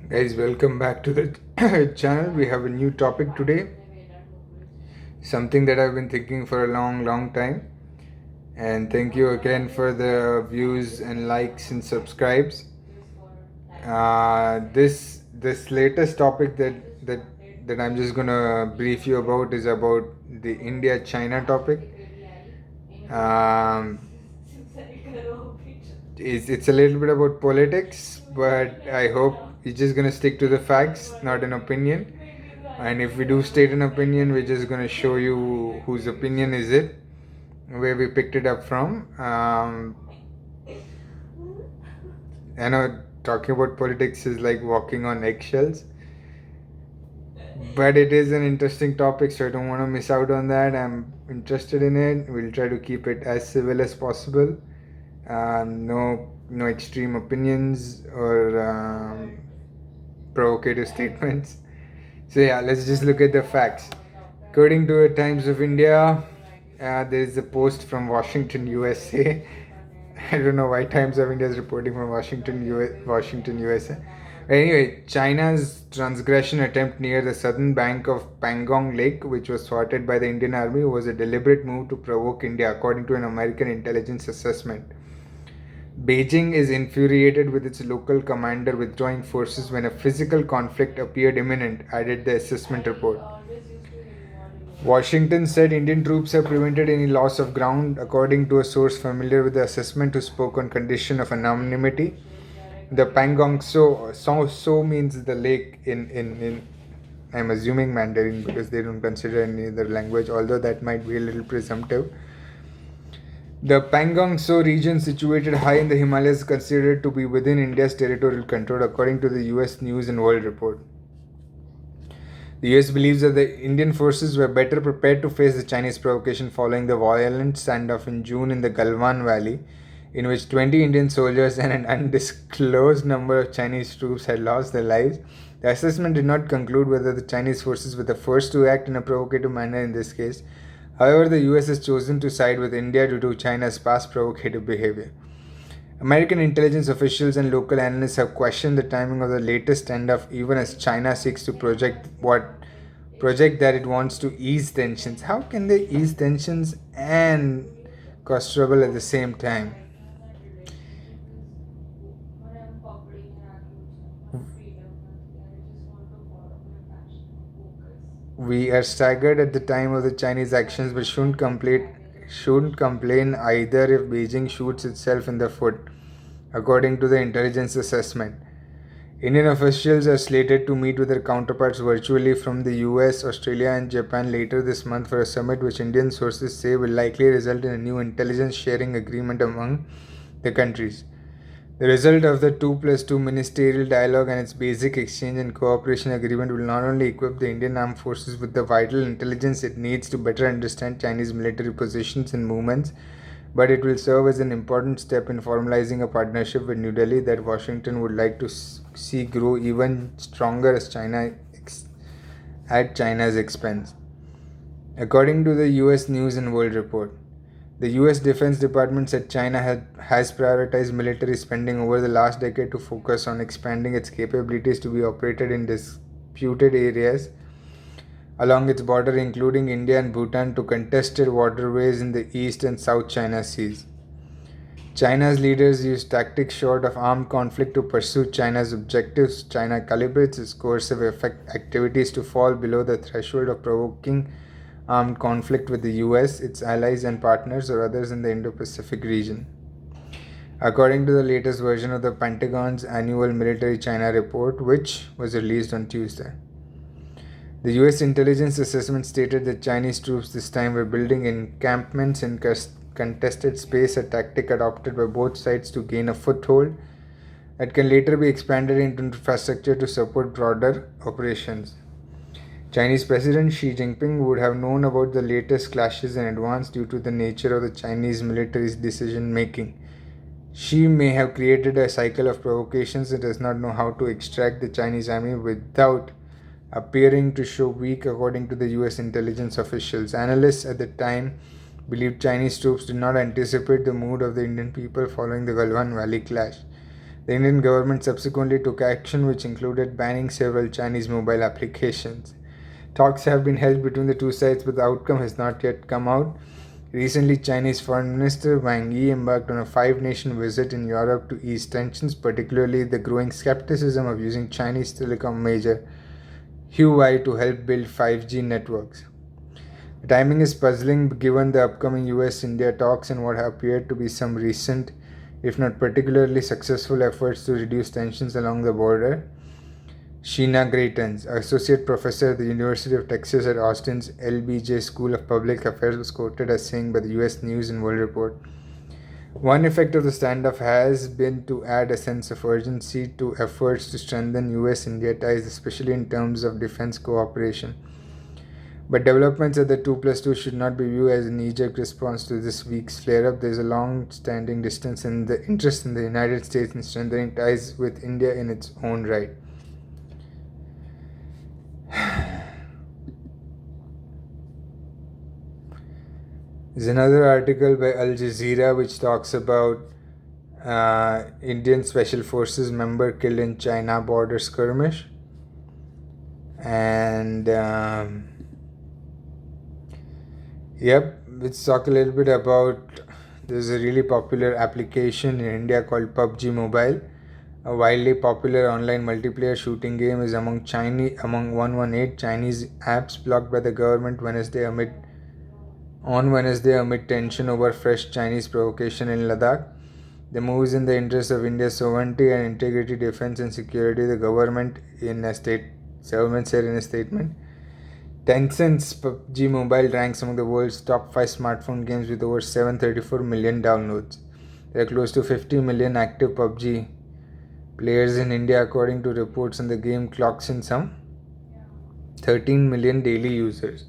Guys, welcome back to the channel. We have a new topic today, something that I've been thinking for a long time. And thank you again for the views and likes and subscribes. This latest topic that I'm just gonna brief you about is about the India-China topic. Um, it's a little bit about politics, but I hope you're just gonna stick to the facts, not an opinion. And if we do state an opinion, we're just gonna show you whose opinion is it, where we picked it up from. I know talking about politics is like walking on eggshells, but it is an interesting topic, so I don't want to miss out on that. I'm interested in it. We'll try to keep it as civil as possible. No extreme opinions or provocative statements. So yeah, let's just look at the facts. According to the Times of India, there is a post from Washington, USA. I don't know why Times of India is reporting from Washington, USA. Anyway, China's transgression attempt near the southern bank of Pangong Lake, which was thwarted by the Indian Army, was a deliberate move to provoke India, according to an American intelligence assessment. Beijing is infuriated with its local commander withdrawing forces when a physical conflict appeared imminent, added the assessment report. Washington said Indian troops have prevented any loss of ground, according to a source familiar with the assessment who spoke on condition of anonymity. The Pangong so means the lake in I'm assuming Mandarin because they don't consider any other language, although that might be a little presumptive. The Pangong Tso region, situated high in the Himalayas, is considered to be within India's territorial control, according to the US News and World Report. The US believes that the Indian forces were better prepared to face the Chinese provocation following the violent standoff in June in the Galwan Valley, in which 20 Indian soldiers and an undisclosed number of Chinese troops had lost their lives. The assessment did not conclude whether the Chinese forces were the first to act in a provocative manner in this case. However, the US has chosen to side with India due to China's past provocative behavior. American intelligence officials and local analysts have questioned the timing of the latest standoff, even as China seeks to project that it wants to ease tensions. How can they ease tensions and cause trouble at the same time? We are staggered at the time of the Chinese actions, but shouldn't complain either if Beijing shoots itself in the foot, according to the intelligence assessment. Indian officials are slated to meet with their counterparts virtually from the US, Australia, and Japan later this month for a summit which Indian sources say will likely result in a new intelligence sharing agreement among the countries. The result of the 2 plus 2 ministerial dialogue and its basic exchange and cooperation agreement will not only equip the Indian armed forces with the vital intelligence it needs to better understand Chinese military positions and movements, but it will serve as an important step in formalizing a partnership with New Delhi that Washington would like to see grow even stronger at China's expense. According to the US News and World Report, the US Defense Department said China has prioritized military spending over the last decade to focus on expanding its capabilities to be operated in disputed areas along its border, including India and Bhutan, to contested waterways in the East and South China Seas. China's leaders use tactics short of armed conflict to pursue China's objectives. China calibrates its coercive activities to fall below the threshold of provoking armed conflict with the US, its allies and partners, or others in the Indo Pacific region. According to the latest version of the Pentagon's annual Military China report, which was released on Tuesday, the US intelligence assessment stated that Chinese troops this time were building encampments in contested space, a tactic adopted by both sides to gain a foothold that can later be expanded into infrastructure to support broader operations. Chinese President Xi Jinping would have known about the latest clashes in advance due to the nature of the Chinese military's decision making. Xi may have created a cycle of provocations and does not know how to extract the Chinese army without appearing to show weak, according to the US intelligence officials. Analysts at the time believed Chinese troops did not anticipate the mood of the Indian people following the Galwan Valley clash. The Indian government subsequently took action which included banning several Chinese mobile applications. Talks have been held between the two sides, but the outcome has not yet come out. Recently, Chinese Foreign Minister Wang Yi embarked on a five-nation visit in Europe to ease tensions, particularly the growing skepticism of using Chinese telecom major Huawei to help build 5G networks. The timing is puzzling given the upcoming US-India talks and what appeared to be some recent, if not particularly successful, efforts to reduce tensions along the border. Sheena Greitens, associate professor at the University of Texas at Austin's LBJ School of Public Affairs, was quoted as saying by the US News and World Report, "One effect of the standoff has been to add a sense of urgency to efforts to strengthen US-India ties, especially in terms of defense cooperation. But developments at the 2+2 should not be viewed as a knee-jerk response to this week's flare-up. There is a long-standing distance in the interest in the United States in strengthening ties with India in its own right." There's another article by Al Jazeera which talks about Indian Special Forces member killed in China border skirmish. And let's talk a little bit about, there's a really popular application in India called PUBG Mobile. A widely popular online multiplayer shooting game is among 118 Chinese apps blocked by the government on Wednesday amid tension over fresh Chinese provocation in Ladakh. The move is in the interest of India's sovereignty and integrity, defense and security, the government said in a statement. Tencent's PUBG Mobile ranks among the world's top 5 smartphone games with over 734 million downloads. There are close to 50 million active PUBG players in India according to reports, and the game clocks in some 13 million daily users.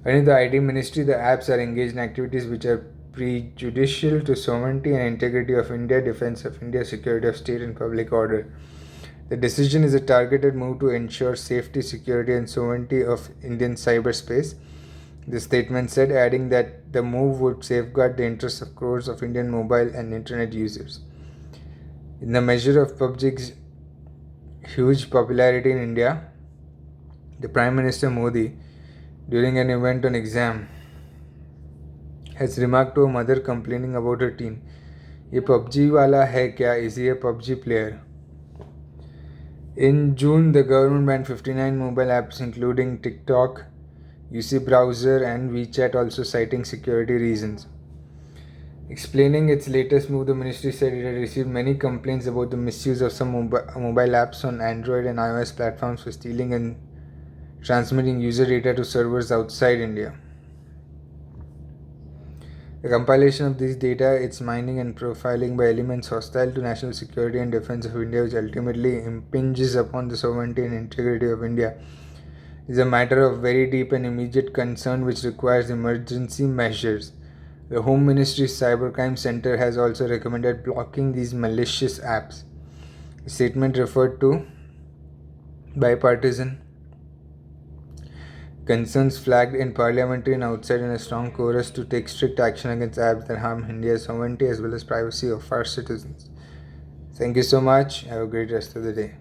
According to the ID Ministry, the apps are engaged in activities which are prejudicial to sovereignty and integrity of India, defense of India, security of state and public order. The decision is a targeted move to ensure safety, security and sovereignty of Indian cyberspace, the statement said, adding that the move would safeguard the interests of crores of Indian mobile and internet users. In the measure of PUBG's huge popularity in India, the Prime Minister Modi, during an event on exam, has remarked to a mother complaining about her teen, "Ye PUBG wala hai kya? Is he a PUBG player?" In June, the government banned 59 mobile apps including TikTok, UC Browser and WeChat, also citing security reasons. Explaining its latest move, the ministry said it had received many complaints about the misuse of some mobile apps on Android and iOS platforms for stealing and transmitting user data to servers outside India. The compilation of these data, its mining and profiling by elements hostile to national security and defense of India, which ultimately impinges upon the sovereignty and integrity of India, is a matter of very deep and immediate concern which requires emergency measures. The Home Ministry's Cybercrime Center has also recommended blocking these malicious apps. The statement referred to bipartisan concerns flagged in parliamentary and outside in a strong chorus to take strict action against apps that harm India's sovereignty as well as privacy of our citizens. Thank you so much. Have a great rest of the day.